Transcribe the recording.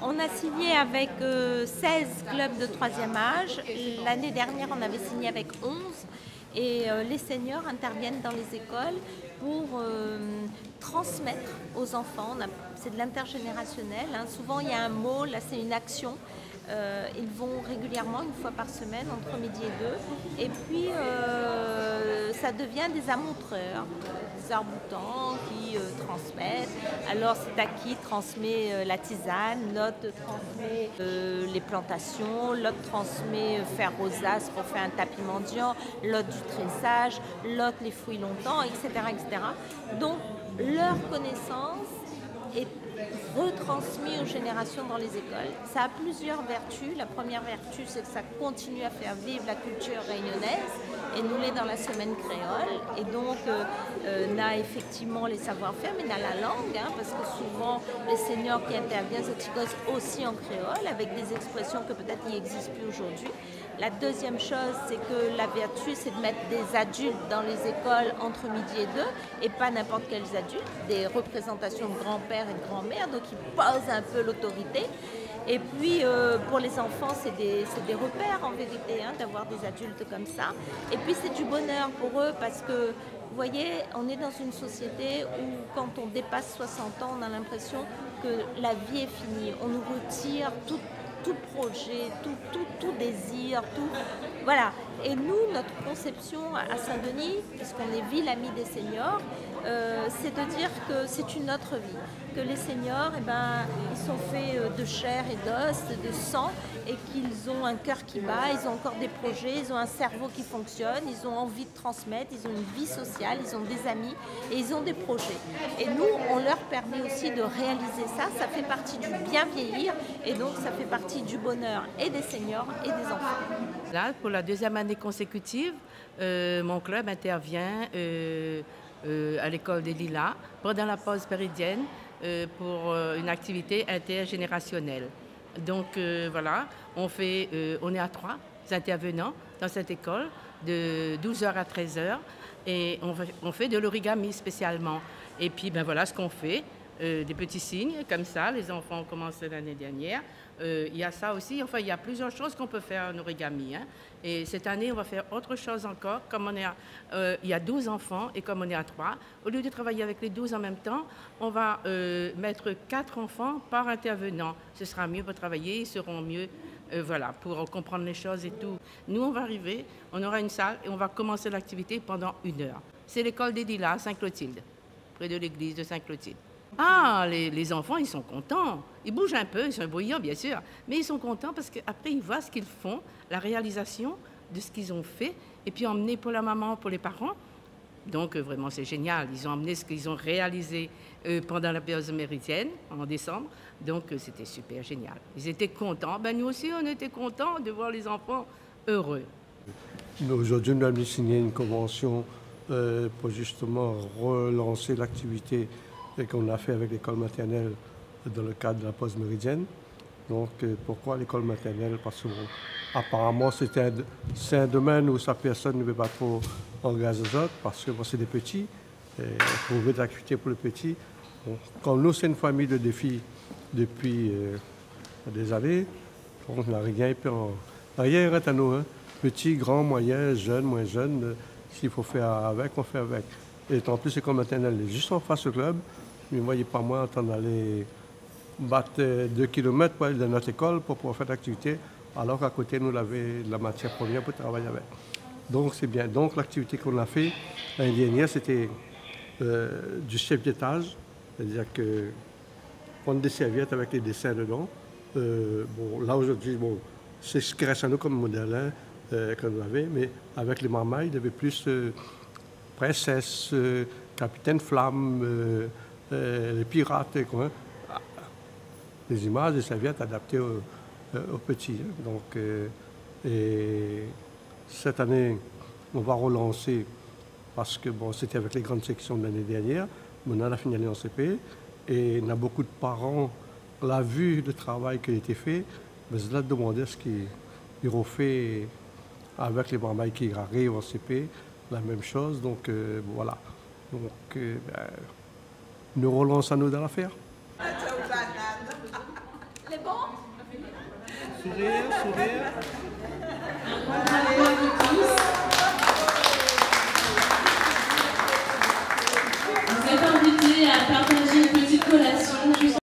On a signé avec 16 clubs de troisième âge. L'année dernière, on avait signé avec 11. Et les seniors interviennent dans les écoles pour transmettre aux enfants. C'est de l'intergénérationnel, hein. Souvent, il y a un mot, là, c'est une action. Ils vont régulièrement, une fois par semaine, entre midi et deux. Et puis, ça devient des amontreurs, des arcs-boutants qui transmettent. Alors, c'est à qui transmet la tisane, l'autre transmet les plantations, l'autre transmet faire rosace pour faire un tapis mendiant, l'autre du tressage, l'autre les fruits longtemps, etc., etc. Donc, leur connaissance est retransmis aux générations dans les écoles. Ça a plusieurs vertus. La première vertu, c'est que ça continue à faire vivre la culture réunionnaise, et nous l'est dans la semaine créole. Et donc, n'a effectivement les savoir-faire, mais n'a la langue, hein, parce que souvent, les seniors qui interviennent s'expriment aussi en créole, avec des expressions que peut-être n'y existent plus aujourd'hui. La deuxième chose, c'est que la vertu, c'est de mettre des adultes dans les écoles entre midi et deux, et pas n'importe quels adultes, des représentations de grands-pères et de grands-mères, donc ils posent un peu l'autorité. Et puis, pour les enfants, c'est des repères en vérité, hein, d'avoir des adultes comme ça. Et puis, c'est du bonheur pour eux parce que, vous voyez, on est dans une société où, quand on dépasse 60 ans, on a l'impression que la vie est finie. On nous retire tout projet, tout désir, tout... Voilà. Et nous, notre conception à Saint-Denis, puisqu'on est ville amie des seniors, c'est de dire que c'est une autre vie. Que les seniors, eh ben, ils sont faits de chair et d'os, de sang, et qu'ils ont un cœur qui bat, ils ont encore des projets, ils ont un cerveau qui fonctionne, ils ont envie de transmettre, ils ont une vie sociale, ils ont des amis et ils ont des projets. Et nous, on leur permet aussi de réaliser ça. Ça fait partie du bien vieillir et donc ça fait partie du bonheur et des seniors et des enfants. Là, pour la deuxième année consécutive, mon club intervient à l'école des Lilas pendant la pause méridienne pour une activité intergénérationnelle. Donc voilà, on est à 3 intervenants dans cette école de 12 heures à 13 heures et on fait de l'origami spécialement. Et puis ben voilà ce qu'on fait. Des petits signes comme ça, les enfants ont commencé l'année dernière. Il y a ça aussi, enfin il y a plusieurs choses qu'on peut faire en origami, hein. Et cette année on va faire autre chose encore, comme il y a 12 enfants et comme on est à 3, au lieu de travailler avec les 12 en même temps, on va mettre 4 enfants par intervenant. Ce sera mieux pour travailler, ils seront mieux voilà, pour comprendre les choses et tout. Nous on va arriver, on aura une salle et on va commencer l'activité pendant 1 heure. C'est l'école des Lilas à Sainte-Clotilde, près de l'église de Sainte-Clotilde. Ah, les enfants, ils sont contents. Ils bougent un peu, ils sont bruyants, bien sûr. Mais ils sont contents parce qu'après, ils voient ce qu'ils font, la réalisation de ce qu'ils ont fait, et puis emmener pour la maman, pour les parents. Donc, vraiment, c'est génial. Ils ont emmené ce qu'ils ont réalisé pendant la période méridienne, en décembre. Donc, c'était super génial. Ils étaient contents. Ben, nous aussi, on était contents de voir les enfants heureux. Aujourd'hui, nous avons signé une convention pour justement relancer l'activité qu'on a fait avec l'école maternelle dans le cadre de la pause méridienne. Donc, pourquoi l'école maternelle? Parce qu'apparemment, c'est un domaine où sa personne ne veut pas trop engager les autres, parce que c'est des petits, trouver de l'activité pour les petits. Bon, comme nous, c'est une famille de défis depuis des années, on n'a rien, rien à nous. Hein. Petits, grands, moyens, jeunes, moins jeunes, s'il faut faire avec, on fait avec. Et en plus, l'école maternelle est juste en face au club. Mais moi, il n'est pas moi en train d'aller battre 2 kilomètres pour aller dans notre école pour pouvoir faire l'activité, alors qu'à côté, nous avons de la matière première pour travailler avec. Donc, c'est bien. Donc, l'activité qu'on a fait l'année dernière, c'était du chef d'étage, c'est-à-dire que prendre des serviettes avec les dessins dedans. Bon, là, aujourd'hui, bon, c'est ce qui reste à nous comme modèle hein, que nous avions, mais avec les marmailles, il y avait plus princesse, capitaine flamme, les pirates, quoi. Des images, des serviettes adaptées aux petits. Hein. Donc, et cette année, on va relancer parce que bon, c'était avec les grandes sections de l'année dernière. Maintenant, on a fini l'année en CP et il y a beaucoup de parents, la vue du travail qui a été fait, mais je leur demandais ce qu'ils refait avec les marmailles qui arrivent en CP, la même chose. Donc, voilà. Donc, nous relançons nous dans l'affaire. Les C'est bon? Sourire, sourire. Bravo à vous tous. Vous êtes invités à partager